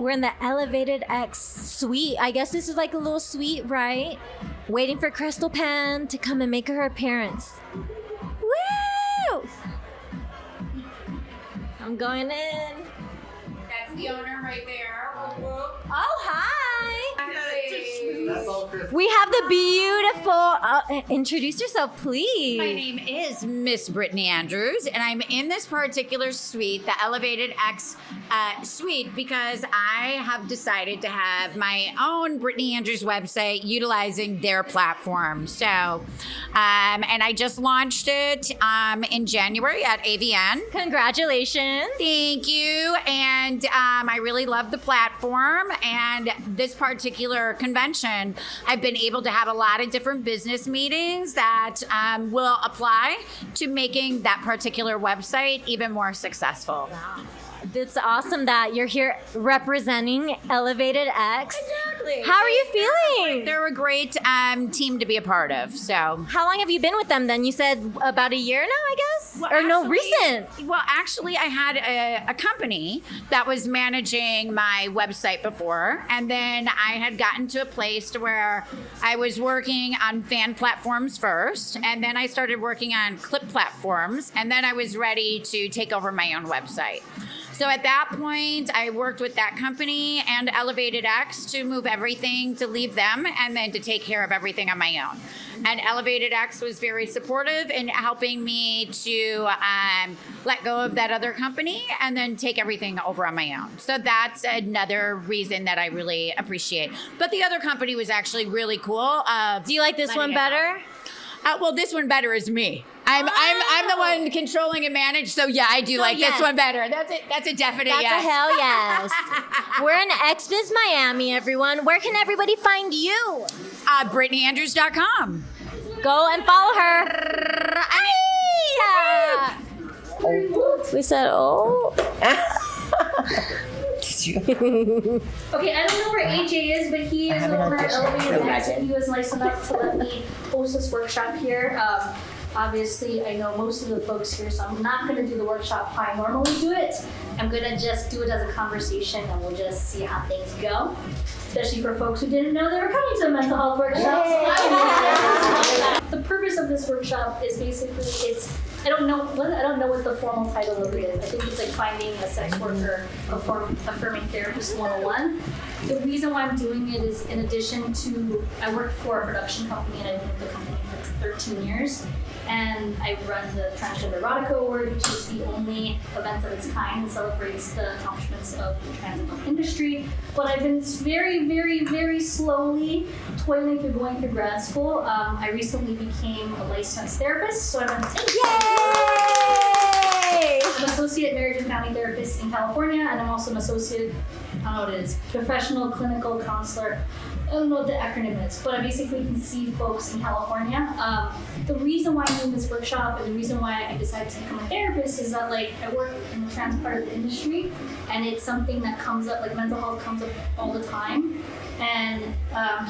We're in the ElevatedX suite. I guess this is like a little suite, right? Waiting for Kristel Penn to come and make her appearance. Woo! I'm going in. That's the owner right there. Oh, hi. That's all Kristel. We have the beautiful, introduce yourself, please. My name is Miss Brittany Andrews, and I'm in this particular suite, the ElevatedX suite, because I have decided to have my own Brittany Andrews website utilizing their platform. So, and I just launched it in January at AVN. Congratulations. Thank you. And I really love the platform. And this particular convention, I've been able to have a lot of different business meetings that will apply to making that particular website even more successful. Wow. It's awesome that you're here representing ElevatedX. Exactly. How are you feeling? They're a great team to be a part of. So, how long have you been with them then? You said about a year now, I guess? well, or no, actually- recent? Well, actually, I had a company that was managing my website before. And then I had gotten to a place to where I was working on fan platforms first. And then I started working on clip platforms. And then I was ready to take over my own website. So at that point, I worked with that company and ElevatedX to move everything, to leave them, and then to take care of everything on my own. And ElevatedX was very supportive in helping me to let go of that other company and then take everything over on my own. So that's another reason that I really appreciate. But the other company was actually really cool. Do you like this one better? Well, this one better is me. I'm the one controlling and manage. So yeah, I do like this one better. That's it. That's a definite That's yes. a hell yes. We're in XBIZ Miami, everyone. Where can everybody find you? BrittanyAndrews.com. Go and follow her. Yeah. We said, oh. Okay, I don't know where AJ is, but he is over at ElevatedX, and he was nice enough to let me host this workshop here. Obviously, I know most of the folks here, so I'm not going to do the workshop how I normally do it. I'm going to just do it as a conversation, and we'll just see how things go. Especially for folks who didn't know they were coming to a mental health workshop. So the purpose of this workshop is basically I don't know what the formal title of it is. I think it's like finding a sex worker, affirming therapist 101. The reason why I'm doing it is in addition to, I work for a production company and I've been with the company for 13 years. And I run the Transgender Erotica Award, which is the only event of its kind and celebrates the accomplishments of the trans and health industry. But I've been very, very, very slowly toiling through going through grad school. I recently became a licensed therapist, so I'm an associate marriage and family therapist in California, and I'm also an associate, I don't know what it is, professional clinical counselor. I don't know what the acronym is, but I basically can see folks in California. The reason why I'm doing this workshop and the reason why I decided to become a therapist is that I work in the trans part of the industry, and it's something that comes up, mental health comes up all the time. And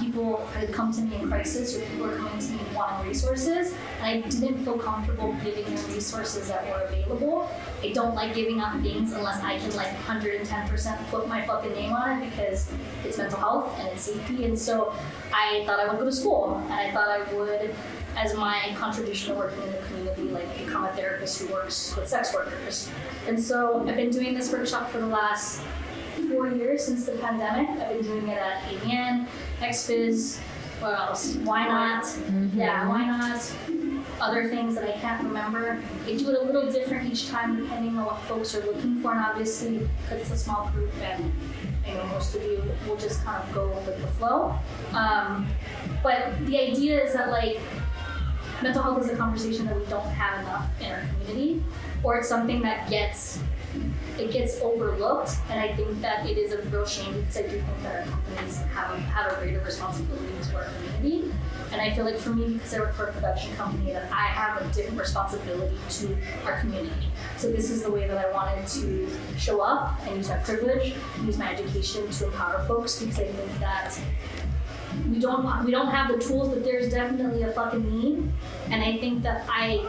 people come to me in crisis, or people are coming to me wanting resources, and I didn't feel comfortable giving them resources that were available. I don't like giving out things unless I can 110% put my fucking name on it, because it's mental health and it's safety. And so I thought I would go to school, and I thought I would, as my contribution to working in the community, become a therapist who works with sex workers. And so I've been doing this workshop for the last 4 years since the pandemic. I've been doing it at AVN, XBIZ, what else? Why Not? Mm-hmm. Yeah, Why Not? Other things that I can't remember. I do it a little different each time depending on what folks are looking for, and obviously because it's a small group and I know most of you will just kind of go with the flow. But the idea is that mental health is a conversation that we don't have enough in our community, or it's something that gets overlooked, and I think that it is a real shame, because I do think that our companies have a greater responsibility to our community. And I feel like for me, because I work for a production company, that I have a different responsibility to our community. So this is the way that I wanted to show up and use my privilege, use my education to empower folks, because I think that we don't have the tools, but there's definitely a fucking need. And I think that I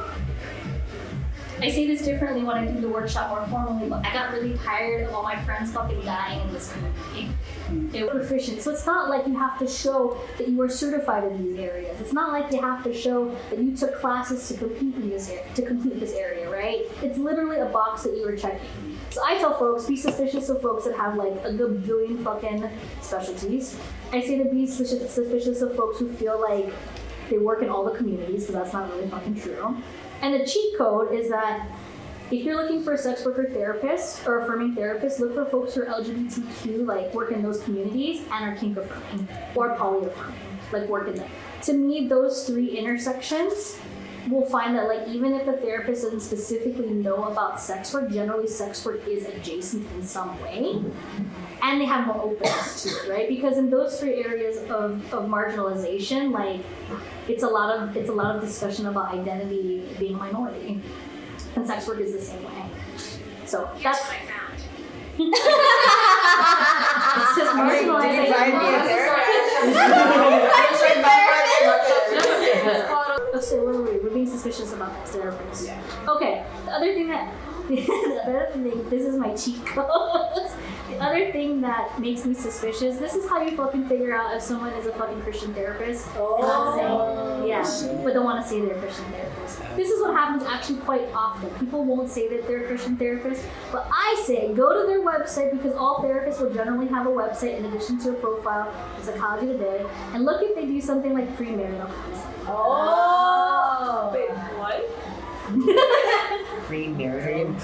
I say this differently when I do the workshop more formally, but I got really tired of all my friends fucking dying in this community. They were proficient. So it's not like you have to show that you are certified in these areas. It's not like you have to show that you took classes to complete this area, right? It's literally a box that you are checking. So I tell folks, be suspicious of folks that have like a good billion fucking specialties. I say to be suspicious of folks who feel like they work in all the communities, because that's not really fucking true. And the cheat code is that if you're looking for a sex worker therapist or affirming therapist, look for folks who are LGBTQ, like work in those communities, and are kink affirming or poly affirming, like work in them. To me, those three intersections will find that like even if a therapist doesn't specifically know about sex work, generally sex work is adjacent in some way. And they have more openness to it, right? Because in those three areas of marginalization, like it's a lot of discussion about identity being a minority. And sex work is the same way. So that's what I found. It's just marginalization. So we're being suspicious about therapists. Yeah. Okay. The other thing, this is my cheat code. The other thing that makes me suspicious, this is how you fucking figure out if someone is a fucking Christian therapist. But don't want to say they're a Christian therapist. This is what happens actually quite often. People won't say that they're a Christian therapist, but I say go to their website, because all therapists will generally have a website in addition to a profile, Psychology Today, and look if they do something like premarital counseling. Oh! Wait, what? Premarital.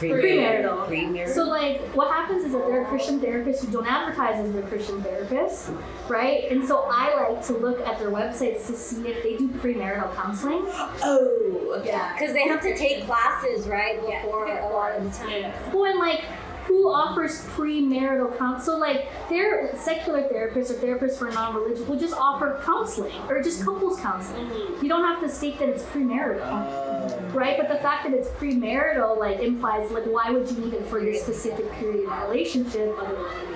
So like what happens is that there are Christian therapists who don't advertise as their Christian therapists, right? And so I like to look at their websites to see if they do premarital counseling. Oh, okay. Yeah, because they have to take classes, right, before a lot of the time. Yeah. Well, and like who offers premarital counseling? So like their secular therapists or therapists for non-religious will just offer counseling or just couples counseling. Mm-hmm. You don't have to state that it's premarital, right? But the fact that it's premarital like implies like why would you need it for this specific period of relationship other than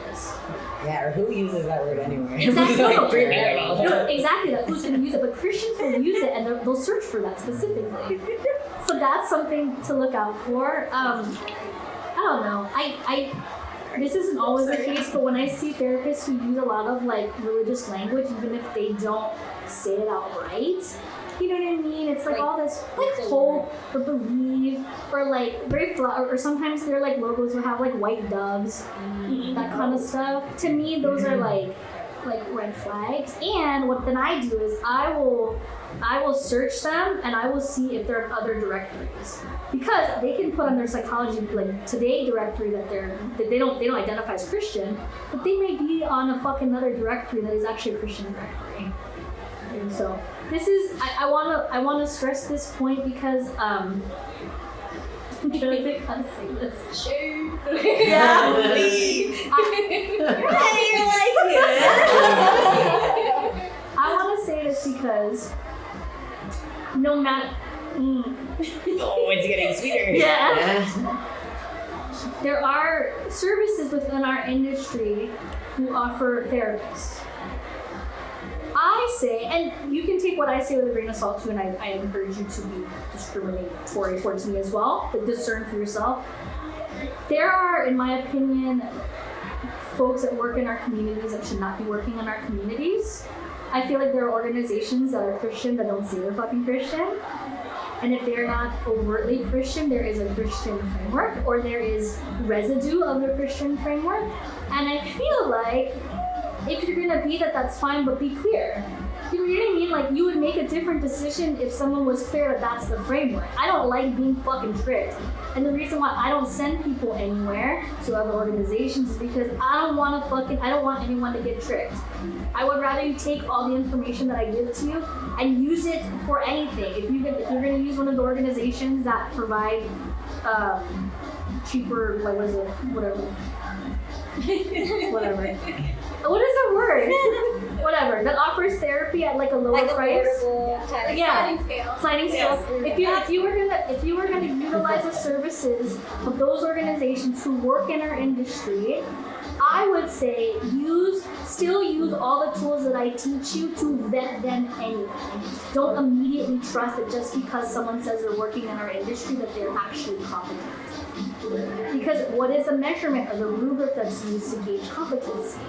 this? Yeah, or who uses that word anyway? Exactly. Like premarital. No, exactly. That who's going to use it? But Christians will use it and they'll search for that specifically. So that's something to look out for. I don't know. This isn't always the case, but when I see therapists who use a lot of like religious language, even if they don't say it outright, you know what I mean? It's like all this like hope or believe or like very or sometimes their like logos will have like white doves, that kind of stuff. To me, those are like red flags. And what then I do is I will search them and I will see if they're in other directories, because they can put on their Psychology like Today directory that they don't identify as Christian, but they may be on a fucking other directory that is actually a Christian directory. And so this is I wanna stress this point because I'm trying to think how to say this. Shoot. Yeah. I want to say this because no matter. Oh, it's getting sweeter. Yeah. There are services within our industry who offer therapists. I say, and you can take what I say with a grain of salt too, and I encourage you to be discriminatory towards me as well, but discern for yourself. There are, in my opinion, folks that work in our communities that should not be working in our communities. I feel like there are organizations that are Christian that don't say they're fucking Christian. And if they're not overtly Christian, there is a Christian framework, or there is residue of the Christian framework. And I feel like if you're gonna be that, that's fine, but be clear. You know what I mean? Like, you would make a different decision if someone was clear that that's the framework. I don't like being fucking tricked. And the reason why I don't send people anywhere to other organizations is because I don't want anyone to get tricked. I would rather you take all the information that I give to you and use it for anything. If you're gonna use one of the organizations that provide cheaper, like what is it, whatever. What is the word? Whatever. That offers therapy at like a lower price. Sliding scale. If you were gonna utilize the services of those organizations who work in our industry, I would say still use all the tools that I teach you to vet them anyway. Don't immediately trust that just because someone says they're working in our industry that they're actually competent. Because what is the measurement or the rubric that's used to gauge competency?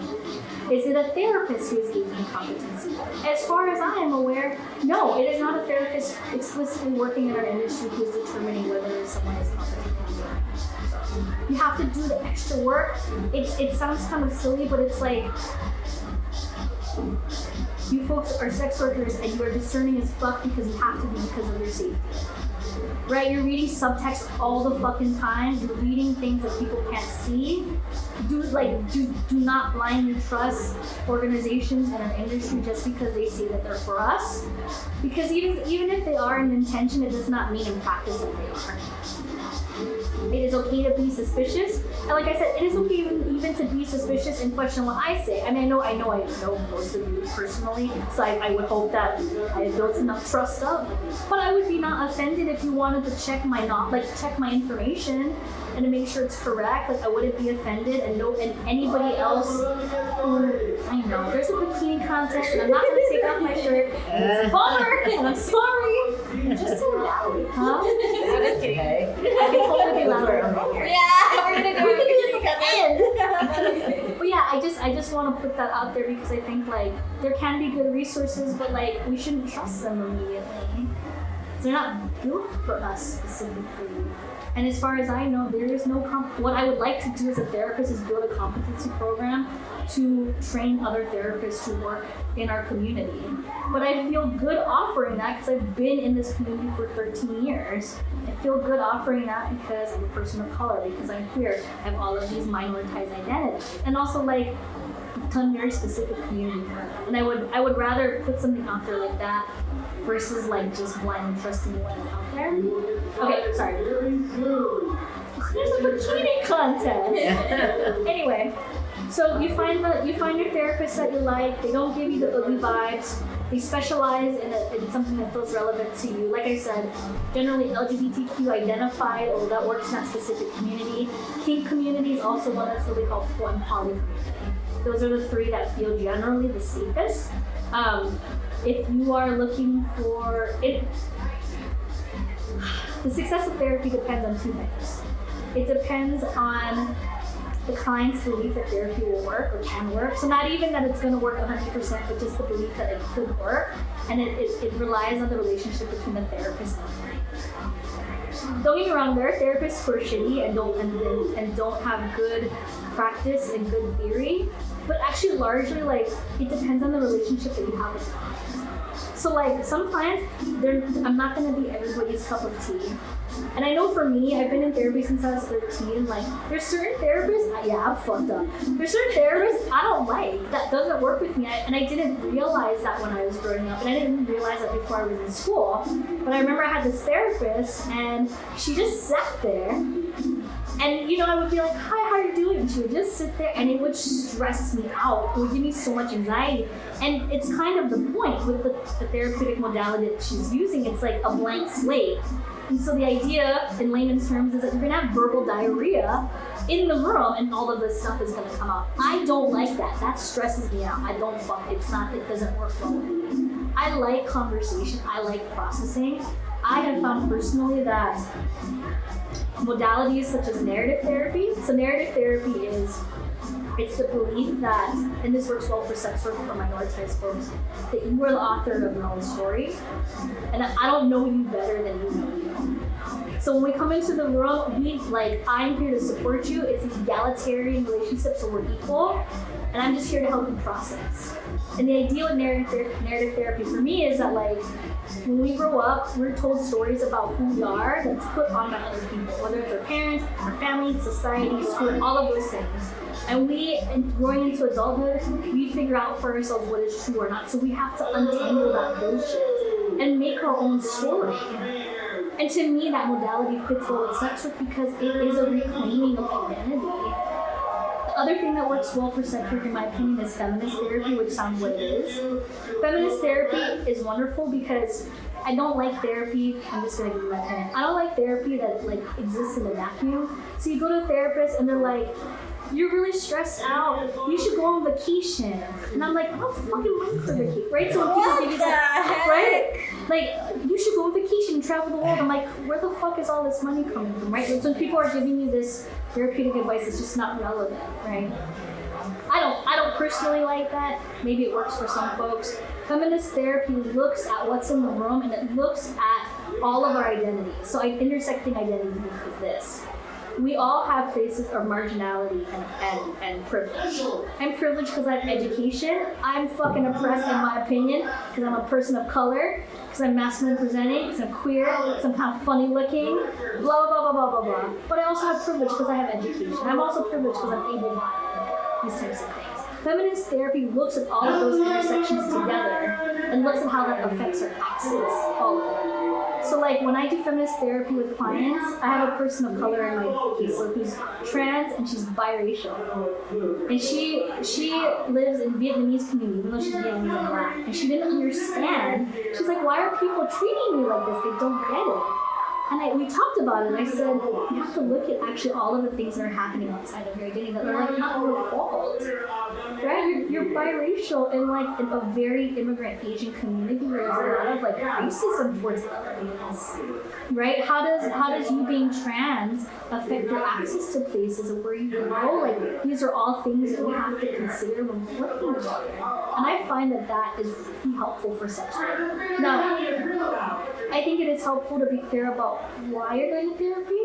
Is it a therapist who is gauging competency? As far as I am aware, no, it is not a therapist explicitly working in our industry who is determining whether someone is competent or not. You have to do the extra work. It sounds kind of silly, but it's like you folks are sex workers and you are discerning as fuck because you have to be because of your safety. Right? You're reading subtext all the fucking time. You're reading things that people can't see. Do not blindly trust organizations in our industry just because they say that they're for us. Because even if they are in intention, it does not mean in practice that they are. It is okay to be suspicious, and like I said, it is okay even to be suspicious and question what I say. I mean, I know most of you personally, so I would hope that I have built enough trust up. But I would be not offended if you wanted to check my information and to make sure it's correct. Like I wouldn't be offended, and anybody else who I know there's a bikini contest, and I'm not gonna take off my shirt. It's a bummer, and I'm sorry. You're just so loud, huh? I'm just kidding. I can totally be louder. Yeah, we're gonna do But yeah, I just want to put that out there because I think like there can be good resources, but like we shouldn't trust them immediately. They're not built for us specifically. And as far as I know, there is no what I would like to do as a therapist is build a competency program to train other therapists to work in our community. But I feel good offering that because I've been in this community for 13 years. I feel good offering that because I'm a person of color, because I'm queer, I have all of these minoritized identities. And also like done very specific community work. And I would rather put something out there like that versus like just blindly trusting what's out there. Okay, sorry. There's a bikini contest. Anyway, so you find your therapist that you like. They don't give you the ugly vibes. They specialize in something that feels relevant to you. Like I said, generally LGBTQ identified or that works in that specific community. Kink community is also one that's really helpful, and poly community. Those are the three that feel generally the safest. If you are looking for it, the success of therapy depends on two things. It depends on the client's belief that therapy will work or can work. So not even that it's going to work 100%, but just the belief that it could work. And it relies on the relationship between the therapist and the client. Don't get me wrong, there are therapists who are shitty and don't have good practice and good theory, but actually largely like it depends on the relationship that you have with the client. So like some clients, I'm not gonna be everybody's cup of tea. And I know for me, I've been in therapy since I was 13. Like, there's certain therapists, I'm fucked up. There's certain therapists I don't like, that doesn't work with me. And I didn't realize that when I was growing up, and I didn't realize that before I was in school. But I remember I had this therapist, and she just sat there. And, you know, I would be like, hi, how are you doing? And she would just sit there, and it would stress me out. It would give me so much anxiety. And it's kind of the point with the therapeutic modality that she's using. It's like a blank slate. And so the idea, in layman's terms, is that you're gonna have verbal diarrhea in the room, and all of this stuff is gonna come out. I don't like that. That stresses me out. It doesn't work well with me. I like conversation. I like processing. I have found personally that modalities such as narrative therapy. So narrative therapy it's the belief that, and this works well for sex work or minoritized folks, that you are the author of your own story, and I don't know you better than you know you. So when we come into the room, I'm here to support you. It's an egalitarian relationship, so we're equal, and I'm just here to help you process. And the idea with narrative therapy for me is that when we grow up, we're told stories about who we are that's put on by other people, whether it's our parents, our family, society, school, all of those things. And growing into adulthood, we figure out for ourselves what is true or not. So we have to untangle that bullshit and make our own story. And to me, that modality fits well with sex work because it is a reclaiming of identity. The other thing that works well for sex work, in my opinion, is feminist therapy, which sounds what it is. Feminist therapy is wonderful because I don't like therapy. I'm just gonna give you my opinion. I don't like therapy that exists in a vacuum. So you go to a therapist and they're like, you're really stressed out. You should go on vacation. And I'm like, I don't fucking money for vacation, right? So when people give you that, right? Like, you should go on vacation and travel the world. I'm like, where the fuck is all this money coming from, right? So when people are giving you this therapeutic advice, it's just not relevant, right? I don't personally like that. Maybe it works for some folks. Feminist therapy looks at what's in the room, and it looks at all of our identities. So intersecting identities is this. We all have places of marginality and privilege. I'm privileged because I have education. I'm fucking oppressed in my opinion because I'm a person of color, because I'm masculine presenting, because I'm queer, because I'm kind of funny looking, blah, blah, blah, blah, blah, blah. But I also have privilege because I have education. I'm also privileged because I'm able-bodied, these types of things. Feminist therapy looks at all of those intersections together and looks at how that affects our axis, all of it. So like when I do feminist therapy with clients, I have a person of color in my caseload who's trans and she's biracial. And she lives in Vietnamese community, even though she's Vietnamese and black. And she didn't understand. She's like, why are people treating me like this? They don't get it. And we talked about it, and I said, you have to look at actually all of the things that are happening outside of your identity that are like not your fault, right? You're biracial in like in a very immigrant Asian community where there's a lot of like racism towards others, right? How does you being trans affect your access to places of where you can go? Like these are all things that we have to consider when working together. And I find that is really helpful for sex work. Now, I think it is helpful to be clear about why you're going to therapy.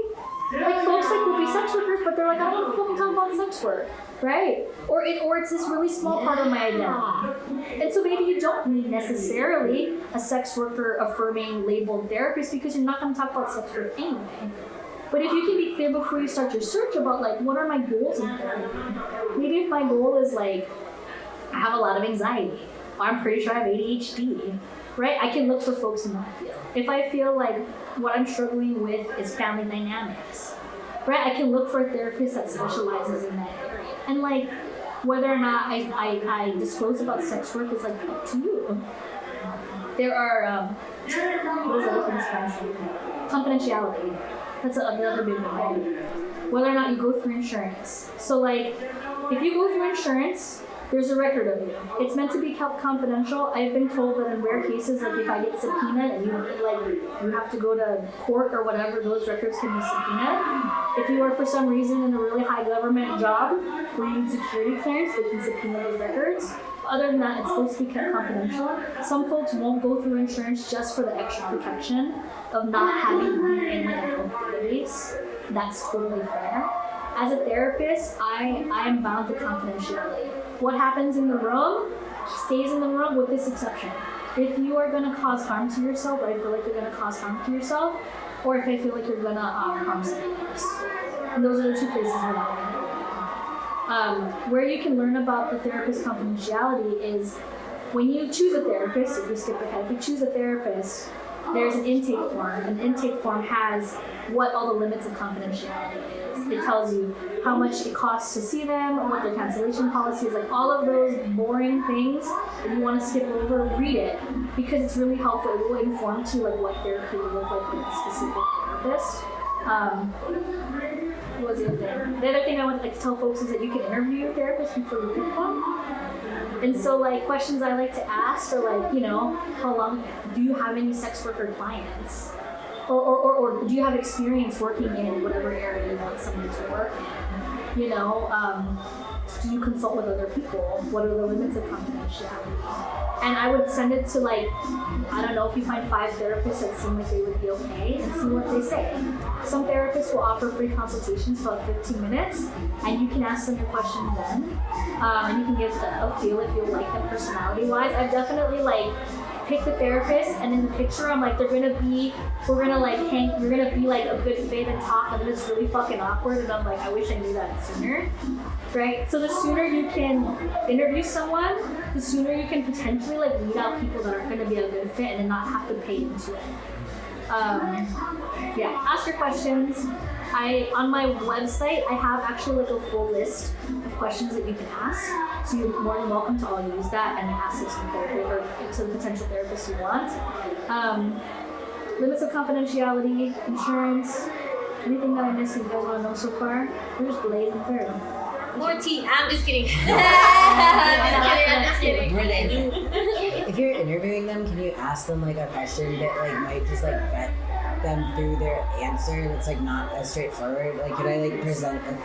Like folks like will be sex workers, but they're like, I don't want to fucking talk about sex work, right? Or it's this really small part of my identity. And so maybe you don't need necessarily a sex worker affirming labeled therapist because you're not going to talk about sex work anyway. But if you can be clear before you start your search about like, what are my goals in therapy? Maybe if my goal is like, I have a lot of anxiety, or I'm pretty sure I have ADHD, right? I can look for folks in that field. If I feel like what I'm struggling with is family dynamics, right? I can look for a therapist that specializes in that area. And like, whether or not I disclose about sex work is like up to you. There are, what is the difference? Confidentiality. That's another big one. Whether or not you go through insurance. So like, if you go through insurance, there's a record of you. It's meant to be kept confidential. I've been told that in rare cases, like if I get subpoenaed and you have to go to court or whatever, those records can be subpoenaed. If you are for some reason in a really high government job where you need security clearance, they can subpoena those records. Other than that, it's supposed to be kept confidential. Some folks won't go through insurance just for the extra protection of not having to be in like a health database. That's totally fair. As a therapist, I am bound to confidentiality. What happens in the room stays in the room with this exception. If you are going to cause harm to yourself, or I feel like you're going to cause harm to yourself, or if I feel like you're going to harm someone else. And those are the two places where that can go. Where you can learn about the therapist confidentiality is when you choose a therapist, if you skip ahead, if you choose a therapist, there's an intake form. An intake form has what all the limits of confidentiality is. It tells you how much it costs to see them, what their cancellation policy is, like all of those boring things that you want to skip over, read it, because it's really helpful. It will inform to like what therapy will look like with a specific therapist. What was the other thing? The other thing I would like to tell folks is that you can interview your therapist before you pick one. And so like questions I like to ask are like, you know, how long, do you have any sex worker clients? Or do you have experience working in whatever area you want somebody to work in? You know, do you consult with other people? What are the limits of confidentiality? And I would send it to like, I don't know, if you find 5 therapists that seem like they would be okay, and see what they say. Some therapists will offer free consultations for like 15 minutes, and you can ask them your questions then. And you can get a feel if you like them personality-wise. I've definitely like pick the therapist, and in the picture I'm like, we're gonna be like a good fit and talk, and then it's really fucking awkward, and I'm like, I wish I knew that sooner, right? So the sooner you can interview someone, the sooner you can potentially like weed out people that aren't gonna be a good fit and then not have to pay into it. Yeah, ask your questions. On my website, I have actually like a full list of questions that you can ask. So you're more than welcome to all use that and ask it to the therapist or to the potential therapist you want. Limits of confidentiality, insurance, anything that I missed that you guys want to know so far? We're just blazing through. More tea. I'm just kidding. I'm just kidding. More than if you're interviewing them, can you ask them like a question that like might just like vet them through their answer that's like not as straightforward? Like, could I like present a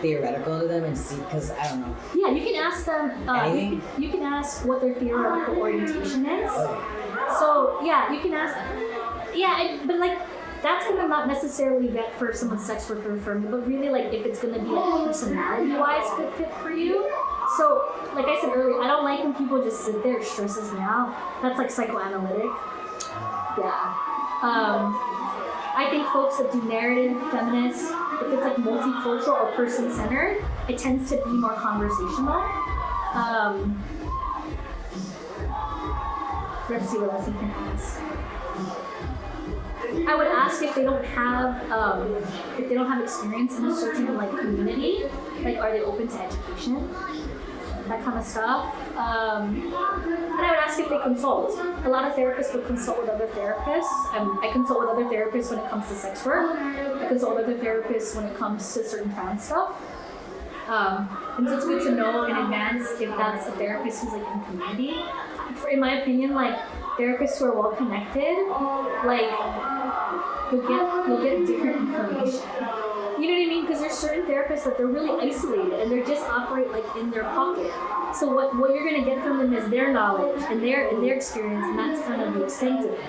theoretical to them and see? Because I don't know. Yeah, you can ask them. Anything? You can ask what their theoretical orientation is. Okay. So yeah, you can ask. Yeah, but like that's gonna not necessarily vet for someone's sex worker firm, but really like if it's gonna be like personality-wise good fit for you. So like I said earlier, I don't like when people just sit there, it stresses me out. That's like psychoanalytic. Yeah. I think folks that do narrative, feminist, if it's like multicultural or person-centered, it tends to be more conversational. Let's see what else you can ask. I would ask if they don't have experience in a certain like community, like are they open to education, that kind of stuff. And I would ask if they consult. A lot of therapists will consult with other therapists. I consult with other therapists when it comes to sex work. I consult with other therapists when it comes to certain trans stuff. And so it's good to know in advance if that's a therapist who's like in community. In my opinion, like therapists who are well connected, like you'll get different information. You know what I mean? Because there's certain therapists that they're really isolated and they just operate like in their pocket. So what you're gonna get from them is their knowledge and their experience, and that's kind of the extent of it.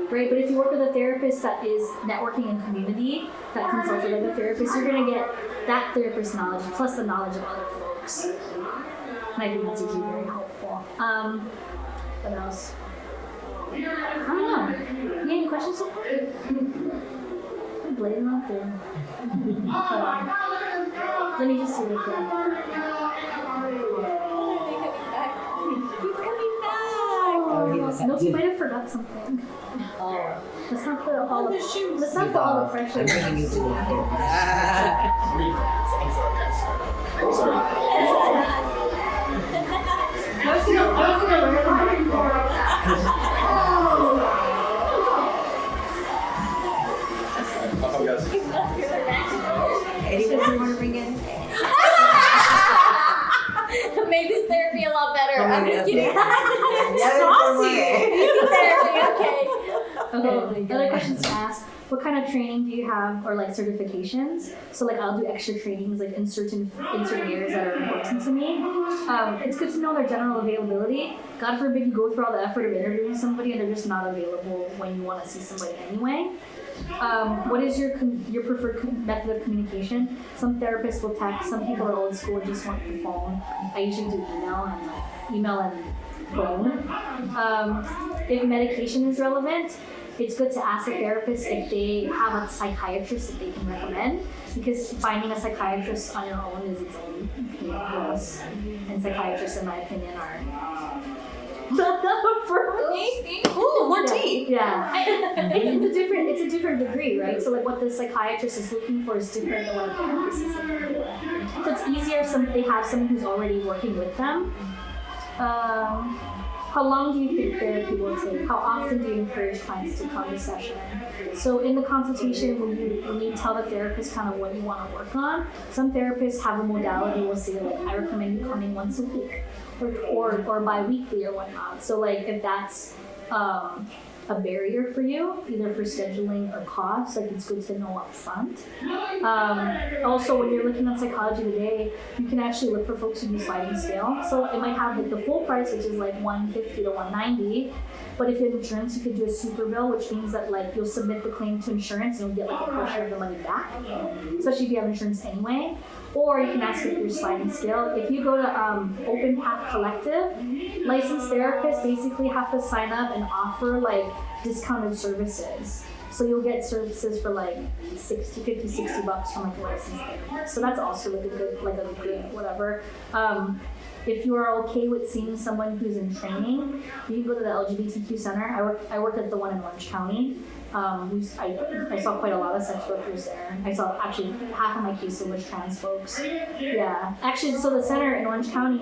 Right? But if you work with a therapist that is networking in community, that consults with other therapists, you're gonna get that therapist's knowledge plus the knowledge of other folks. And I think that's usually very helpful. What else? I don't know. You have any questions so far? I'm blading out there. Let me just see real quick. He's coming back. Oh, he was Nope, you might have forgot something. Oh, Let's not put all the pressure. I'm bringing you to the I was gonna Anyone you want to bring in? Made this therapy a lot better. I'm just kidding. Saucy. Therapy, okay. Okay, other questions to ask. What kind of training do you have, or like certifications? So like I'll do extra trainings like in certain areas that are important to me. It's good to know their general availability. God forbid you go through all the effort of interviewing somebody and they're just not available when you want to see somebody anyway. What is your preferred method of communication? Some therapists will text. Some people are old school and just want the phone. I usually do email and phone. If medication is relevant, it's good to ask a therapist if they have a psychiatrist that they can recommend, because finding a psychiatrist on your own is its own process. And psychiatrists, in my opinion, are not for me. Ooh, more tea. Yeah, it's a different degree, right? So like what the psychiatrist is looking for is different than what a therapist is looking for. So it's easier if they have someone who's already working with them. How long do you think therapy will take? How often do you encourage clients to come to session? So in the consultation, when you tell the therapist kind of what you want to work on, some therapists have a modality will say like, I recommend you coming once a week or bi-weekly or whatnot. So like if that's a barrier for you, either for scheduling or cost, like it's good to know up front. Also, when you're looking on Psychology Today, you can actually look for folks who do sliding scale. So it might have like the full price, which is like $150 to $190. But if you have insurance, you could do a super bill, which means that like you'll submit the claim to insurance and you'll get like a portion of the money back, especially if you have insurance anyway. Or you can ask if you're sliding scale. If you go to Open Path Collective, licensed therapists basically have to sign up and offer like discounted services. So you'll get services for like $60 from like a licensed therapist. So that's also like a good whatever. If you are okay with seeing someone who's in training, you can go to the LGBTQ Center. I work at the one in Orange County. I saw quite a lot of sex workers there. I saw actually half of my caseload was trans folks. Yeah, actually, so the center in Orange County,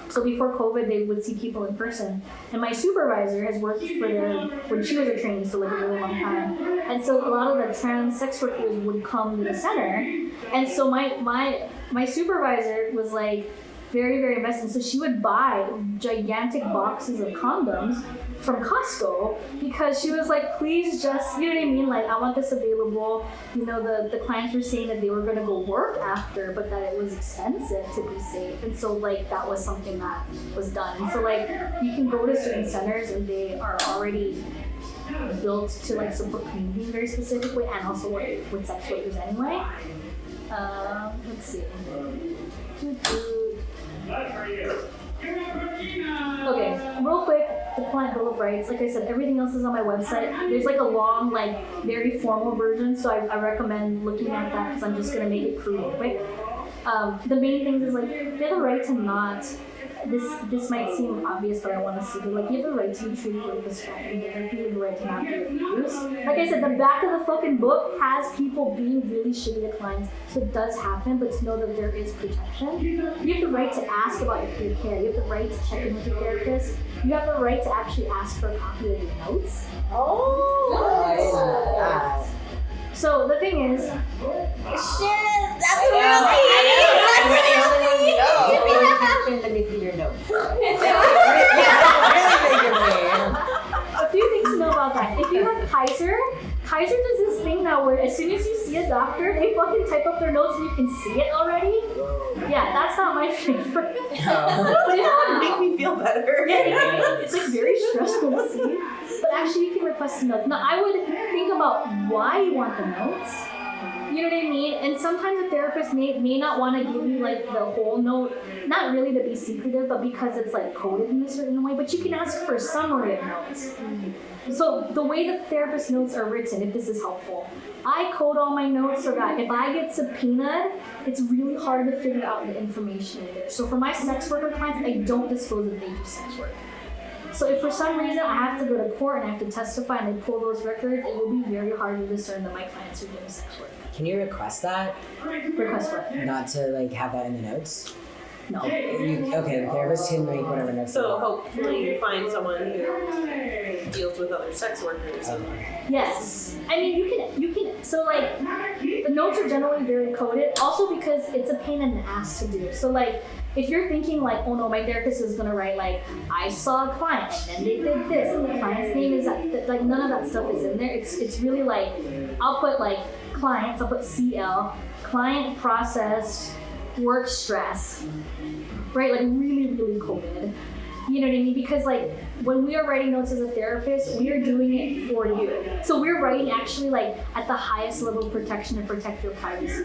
so before COVID, they would see people in person. And my supervisor has worked for there when she was a trainee, so like a really long time. And so a lot of the trans sex workers would come to the center. And so my my supervisor was like very, very messy. So she would buy gigantic boxes of condoms from Costco because she was like, please just, you know what I mean? Like, I want this available. You know, the clients were saying that they were going to go work after, but that it was expensive to be safe. And so, like, that was something that was done. And so, like, you can go to certain centers and they are already built to, like, support community in a very specific way and also work with sex workers anyway. Let's see. Okay, real quick, the client bill of rights. Like I said, everything else is on my website. There's like a long, like very formal version, so I recommend looking at that because I'm just gonna make it crude and quick. The main things is like they have the right to not. This might seem obvious, but I want to see it. Like, you have the right to be treated with respect and dignity. You have the right to not be abused. Like I said, the back of the fucking book has people being really shitty to clients, so it does happen, but to know that there is protection. You have the right to ask about your care. You have the right to check in with your therapist. You have the right to actually ask for a copy of your notes. Oh! So the thing is, Shit, that's really Let me see your notes. a few things to know about that. If you have Kaiser does this thing now where as soon as you see a doctor, they fucking type up their notes and you can see it already. Yeah, that's not my favorite. But it would make me feel better. Yeah, it's like very stressful to see. But actually, you can request the notes. Now, I would think about why you want the notes. You know what I mean? And sometimes a therapist may not want to give you like the whole note, not really to be secretive, but because it's like coded in a certain way. But you can ask for a summary of notes. So the way the therapist notes are written, if this is helpful, I code all my notes so that if I get subpoenaed, it's really hard to figure out the information in there. So for my sex worker clients, I don't disclose that they do sex work. So if for some reason I have to go to court and I have to testify and they pull those records, it will be very hard to discern that my clients are doing sex work. Can you request that? Request what? Not to like have that in the notes? No. Okay, the therapist can make whatever notes. So hopefully you find someone who deals with other sex workers. Yes. I mean, you can, so like, the notes are generally very coded, also because it's a pain in the ass to do. So like, if you're thinking like, oh no, my therapist is gonna write like, I saw a client and then they did this and the client's name is that, like none of that stuff is in there. It's really like, I'll put like clients, I'll put CL, client processed, work stress, right? Like really, really coded. You know what I mean? Because like when we are writing notes as a therapist, we are doing it for you. So we're writing actually like at the highest level of protection to protect your privacy.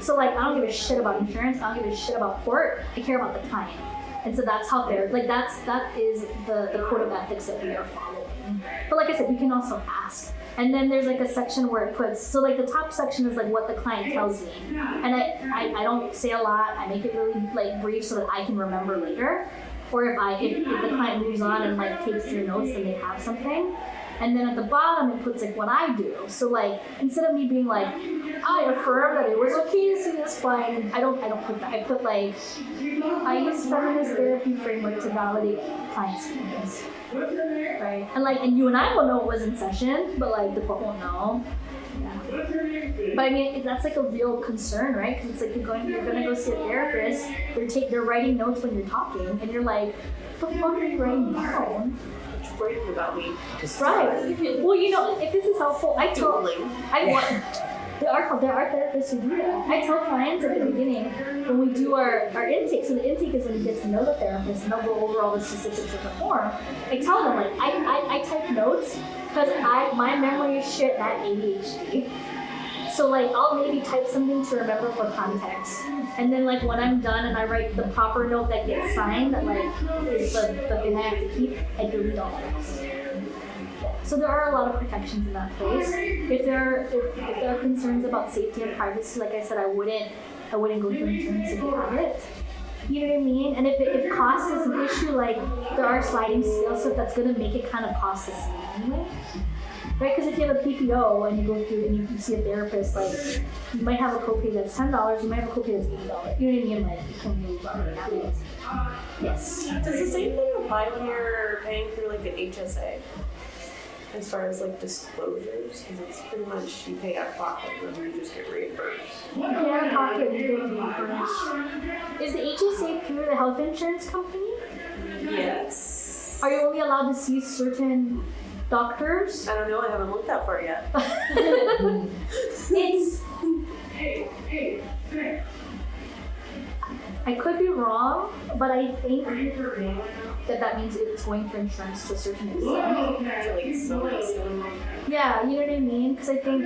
So like I don't give a shit about insurance, I don't give a shit about court, I care about the client. And so that's how that is the code of ethics that we are following. But like I said, you can also ask. And then there's like a section where it puts, so like the top section is like what the client tells me. And I don't say a lot, I make it really like brief so that I can remember later. Or if the client moves on and like takes their notes, then they have something. And then at the bottom it puts like what I do. So like instead of me being like, I affirm that it was okay to see this client, I don't put that. I put like, I use feminist therapy framework to validate clients' feelings. Right? And you and I will know it was in session, but like the court won't know. Yeah. But I mean, that's like a real concern, right? Because it's like you're gonna go see a therapist. They're writing notes when you're talking, and you're like, what the fuck are you writing down? Writing about me. Right. Well, you know, if this is helpful, there are therapists who do that. I tell clients at the beginning when we do our intake. So the intake is when you get to know the therapist and they'll go over all the specifics of the form. I tell them like I type notes because my memory is shit and I have ADHD. So like I'll maybe type something to remember for context. And then like when I'm done and I write the proper note that gets signed that like is the thing I have to keep, I delete all the rest. So there are a lot of protections in that place. If there are concerns about safety and privacy, like I said, I wouldn't go through insurance if you have it. You know what I mean? And if cost is an issue, like there are sliding scale stuff that's gonna make it kind of cost the same anyway. Right? Because if you have a PPO and you go through and you see a therapist, like you might have a copay that's $10, you might have a copay that's $80. You know what I mean? Like you can move on it. Yes. Does the same thing apply when you're paying through like an HSA? as far as like disclosures? Because it's pretty much you pay out of pocket and then you just get reimbursed. Yeah, pocket reimbursed. Is the HSA through the health insurance company? Yes. Are you only allowed to see certain doctors? I don't know. I haven't looked that far yet. It's. I could be wrong, but I think that means it's going for insurance to a certain extent. Yeah, you know what I mean? Because I think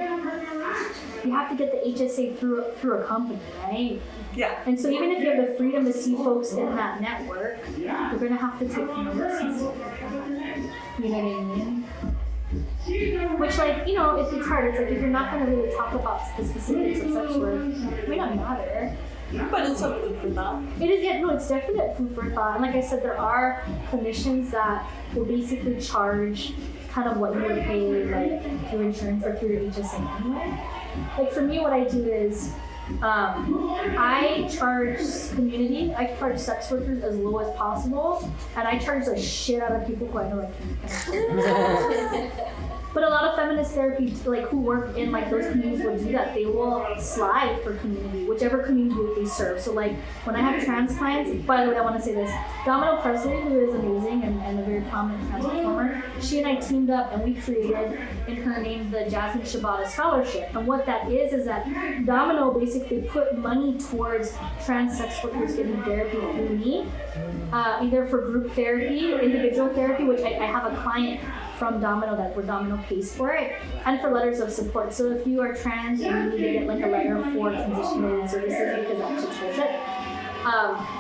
you have to get the HSA through a company, right? Yeah. And so even if you have the freedom to see folks in that network, you're going to have to take notes and stuff like that. You know what I mean? Which, like, you know, it's hard. It's like if you're not going to really talk about the specifics of sex work, it may not matter. But it's some food for thought. It is, yeah, no, it's definitely food for thought. And like I said, there are clinicians that will basically charge kind of what you would pay, like, through insurance or through your HSA anyway. Like, for me, what I do is, I charge community, I charge sex workers as low as possible, and I charge the shit out of people who I know I can't. But a lot of feminist therapy, like who work in like those communities will do that. They will slide for community, whichever community they serve. So like when I have trans clients, by the way, I want to say this, Domino Presley, who is amazing and a very prominent trans performer, she and I teamed up and we created in her name the Jasmine Shabata Scholarship. And what that is that Domino basically put money towards trans sex workers getting therapy through me, either for group therapy or individual therapy, which I have a client from Domino where Domino pays for it, and for letters of support. So if you are trans and you need to get like a letter for transition-related services because that shit's bullshit,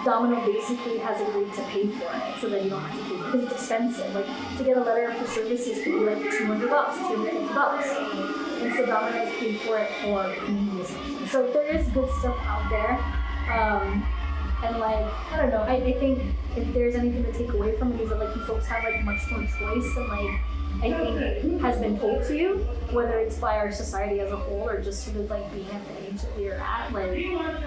Domino basically has agreed to pay for it so that you don't have to pay because it's expensive. Like to get a letter for services could be like $200, $250. And so Domino has paid for it for community assistance. So there is good stuff out there. And like, I don't know, I think if there's anything to take away from it is that like you folks have like much more choice and like I think has been told to you, whether it's by our society as a whole or just sort of like being at the age that we're at, like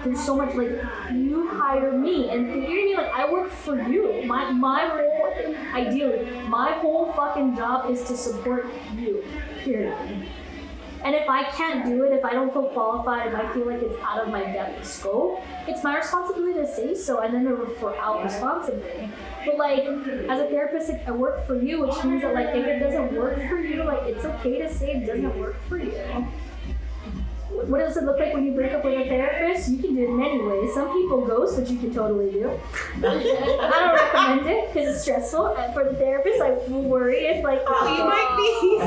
there's so much like you hire me and you know what I mean, like I work for you. My whole, ideally, my whole fucking job is to support you, period. And if I can't do it, if I don't feel qualified, if I feel like it's out of my depth of scope, it's my responsibility to say so and then to refer out responsibly. But like, as a therapist, like, I work for you, which means that like, if it doesn't work for you, like it's okay to say it doesn't work for you. What does it look like when you break up with a therapist? You can do it in many ways. Some people ghost, which you can totally do. I don't recommend it because it's stressful. And for the therapist, I will worry if like, you might be, you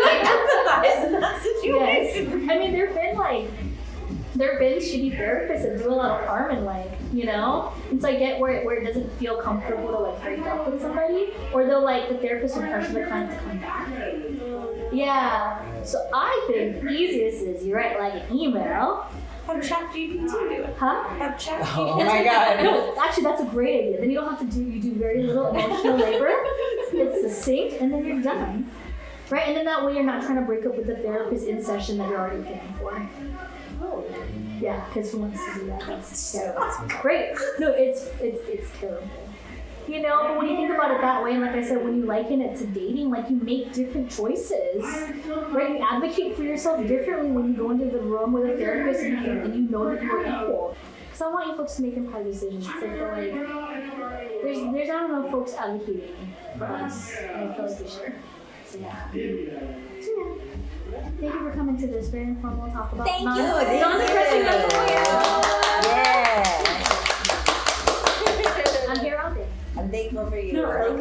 might empathize in that situation. Yes. I mean, there have been shitty therapists that do a lot of harm and like, you know? And so I get where it doesn't feel comfortable to like break up with somebody, or they'll like, the therapist will pressure the client to come back. Yeah. So I think the easiest is you write like an email. Have ChatGPT do it. Huh? Have ChatGPT. Oh my god. No, actually that's a great idea. Then you don't have to you do very little emotional labor. It's succinct and then you're done. Right? And then that way you're not trying to break up with the therapist in session that you're already paying for. Yeah, because who wants to do that? That's terrible. Great. No, it's terrible. You know, but when you think about it that way, and like I said, when you liken it to dating, like you make different choices, right? You advocate for yourself differently when you go into the room with a therapist and you know that you're equal. Because I want you folks to make empire decisions. I feel like there's not enough folks advocating for us, and I feel like we should. So yeah. Thank you for coming to this very informal talk about non-depressing mental health. Yeah. I'm here all day. I'm thankful for you. No.